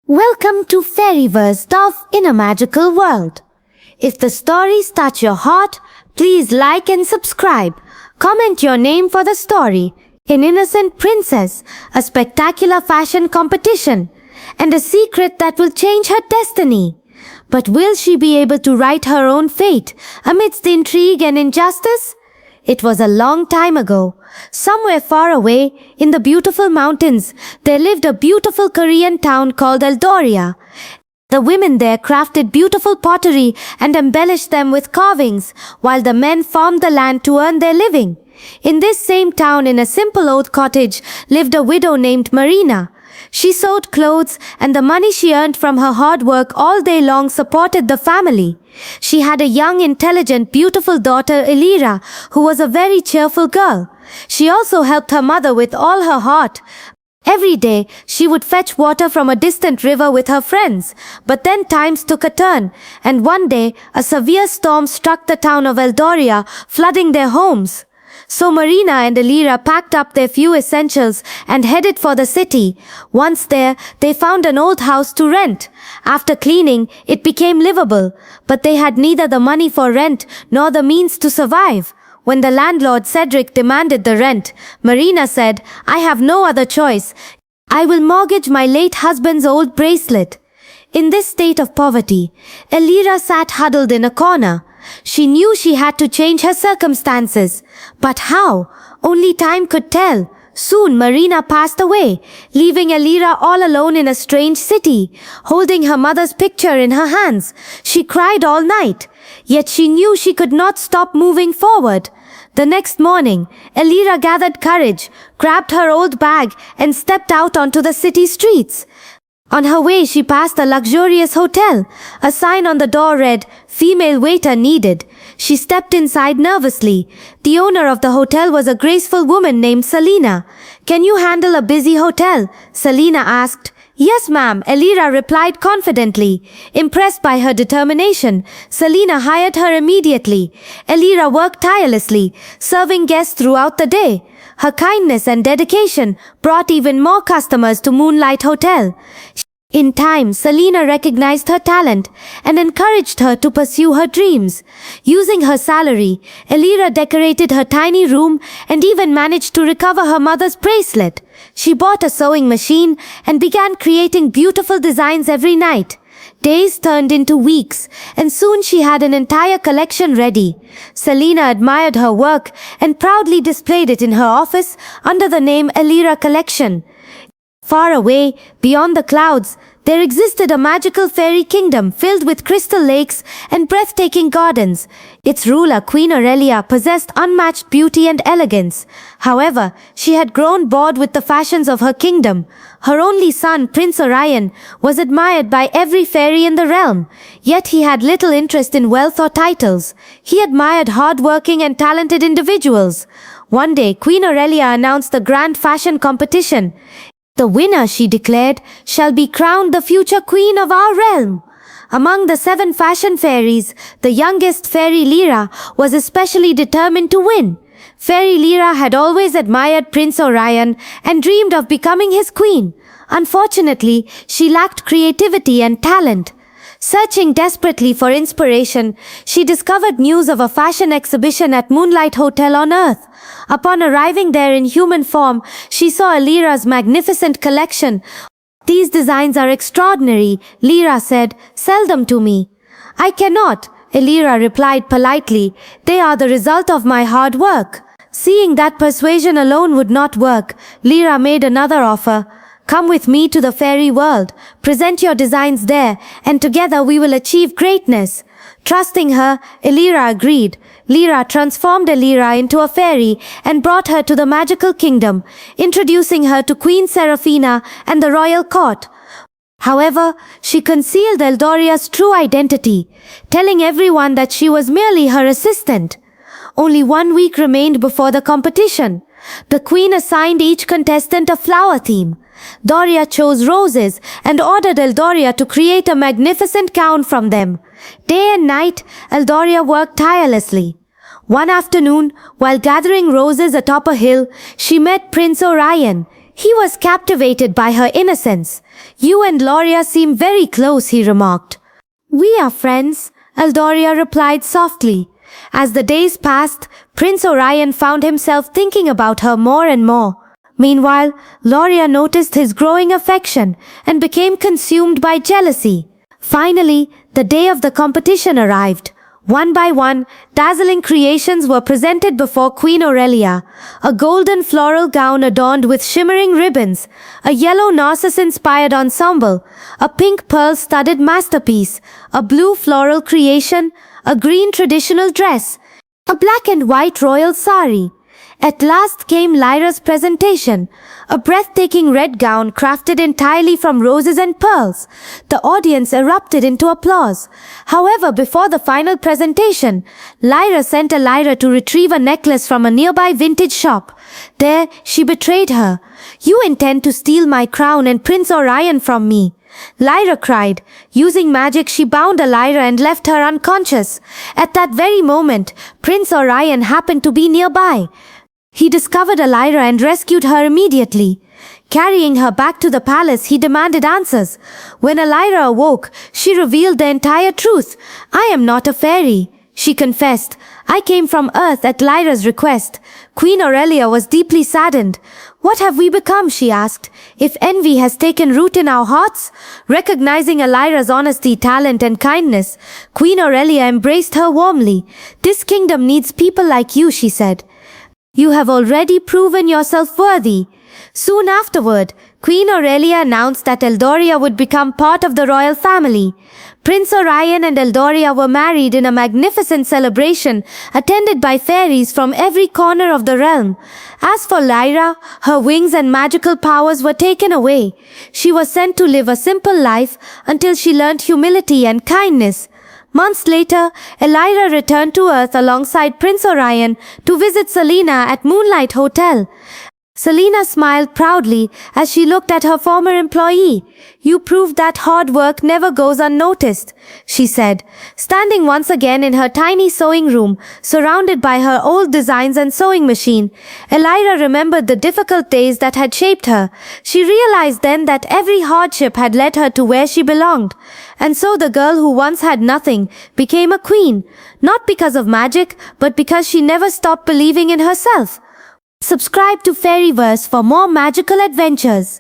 Welcome to FairyVerse in a magical world. If the stories touch your heart, please like and subscribe. Comment your name for the story. An innocent princess, a spectacular fashion competition, and a secret that will change her destiny. But will she be able to write her own fate amidst intrigue and injustice? It was a long time ago. Somewhere far away, in the beautiful mountains, there lived a beautiful Korean town called Eldoria. The women there crafted beautiful pottery and embellished them with carvings, while the men farmed the land to earn their living. In this same town, in a simple old cottage, lived a widow named Marina. She sewed clothes, and the money she earned from her hard work all day long supported the family. She had a young, intelligent, beautiful daughter, Elira, who was a very cheerful girl. She also helped her mother with all her heart. Every day, she would fetch water from a distant river with her friends. But then times took a turn, and one day, a severe storm struck the town of Eldoria, flooding their homes. So Marina and Elira packed up their few essentials and headed for the city. Once there, they found an old house to rent. After cleaning, it became livable, but they had neither the money for rent nor the means to survive. When the landlord Cedric demanded the rent, Marina said, "I have no other choice. I will mortgage my late husband's old bracelet." In this state of poverty, Elira sat huddled in a corner. She knew she had to change her circumstances. But how? Only time could tell. Soon Marina passed away, leaving Elira all alone in a strange city, holding her mother's picture in her hands. She cried all night, yet she knew she could not stop moving forward. The next morning, Elira gathered courage, grabbed her old bag, and stepped out onto the city streets. On her way, she passed a luxurious hotel. A sign on the door read, "Female waiter needed." She stepped inside nervously. The owner of the hotel was a graceful woman named Selina. "Can you handle a busy hotel?" Selina asked. "Yes, ma'am," Elira replied confidently. Impressed by her determination, Selina hired her immediately. Elira worked tirelessly, serving guests throughout the day. Her kindness and dedication brought even more customers to Moonlight Hotel. In time, Selina recognized her talent and encouraged her to pursue her dreams. Using her salary, Elira decorated her tiny room and even managed to recover her mother's bracelet. She bought a sewing machine and began creating beautiful designs every night. Days turned into weeks, and soon she had an entire collection ready. Selina admired her work and proudly displayed it in her office under the name Elira Collection. Far away, beyond the clouds, there existed a magical fairy kingdom filled with crystal lakes and breathtaking gardens. Its ruler, Queen Aurelia, possessed unmatched beauty and elegance. However, she had grown bored with the fashions of her kingdom. Her only son, Prince Orion, was admired by every fairy in the realm, yet he had little interest in wealth or titles. He admired hard-working and talented individuals. One day, Queen Aurelia announced the grand fashion competition. "The winner," she declared, "shall be crowned the future queen of our realm." Among the 7 fashion fairies, the youngest fairy Lyra was especially determined to win. Fairy Lyra had always admired Prince Orion and dreamed of becoming his queen. Unfortunately, she lacked creativity and talent. Searching desperately for inspiration, she discovered news of a fashion exhibition at Moonlight Hotel on Earth. Upon arriving there in human form, she saw Elira's magnificent collection. "These designs are extraordinary," Lyra said. "Sell them to me." "I cannot," Elira replied politely. "They are the result of my hard work." Seeing that persuasion alone would not work, Lyra made another offer. "Come with me to the fairy world, present your designs there, and together we will achieve greatness." Trusting her, Elira agreed. Lyra transformed Elira into a fairy and brought her to the magical kingdom, introducing her to Queen Seraphina and the royal court. However, she concealed Eldoria's true identity, telling everyone that she was merely her assistant. Only 1 week remained before the competition. The queen assigned each contestant a flower theme. Doria chose roses and ordered Eldoria to create a magnificent gown from them. Day and night, Eldoria worked tirelessly. One afternoon, while gathering roses atop a hill, she met Prince Orion. He was captivated by her innocence. "You and Loria seem very close," he remarked. "We are friends," Eldoria replied softly. As the days passed, Prince Orion found himself thinking about her more and more. Meanwhile, Loria noticed his growing affection and became consumed by jealousy. Finally, the day of the competition arrived. One by one, dazzling creations were presented before Queen Aurelia. A golden floral gown adorned with shimmering ribbons, a yellow narcissus-inspired ensemble, a pink pearl-studded masterpiece, a blue floral creation, a green traditional dress, a black and white royal sari. At last came Lyra's presentation, a breathtaking red gown crafted entirely from roses and pearls. The audience erupted into applause. However, before the final presentation, Lyra sent Lyra to retrieve a necklace from a nearby vintage shop. There, she betrayed her. "You intend to steal my crown and Prince Orion from me," Lyra cried. Using magic, she bound Lyra and left her unconscious. At that very moment, Prince Orion happened to be nearby. He discovered Lyra and rescued her immediately. Carrying her back to the palace, he demanded answers. When Lyra awoke, she revealed the entire truth. "I am not a fairy," she confessed. "I came from Earth at Lyra's request." Queen Aurelia was deeply saddened. "What have we become?" she asked. "If envy has taken root in our hearts?" Recognizing Lyra's honesty, talent, and kindness, Queen Aurelia embraced her warmly. "This kingdom needs people like you," she said. "You have already proven yourself worthy." Soon afterward, Queen Aurelia announced that Eldoria would become part of the royal family. Prince Orion and Eldoria were married in a magnificent celebration attended by fairies from every corner of the realm. As for Lyra, her wings and magical powers were taken away. She was sent to live a simple life until she learned humility and kindness. Months later, Lyra returned to Earth alongside Prince Orion to visit Selena at Moonlight Hotel. Selena smiled proudly as she looked at her former employee. "You proved that hard work never goes unnoticed," she said. Standing once again in her tiny sewing room, surrounded by her old designs and sewing machine, Lyra remembered the difficult days that had shaped her. She realized then that every hardship had led her to where she belonged. And so the girl who once had nothing became a queen, not because of magic, but because she never stopped believing in herself. Subscribe to FairyVerse for more magical adventures.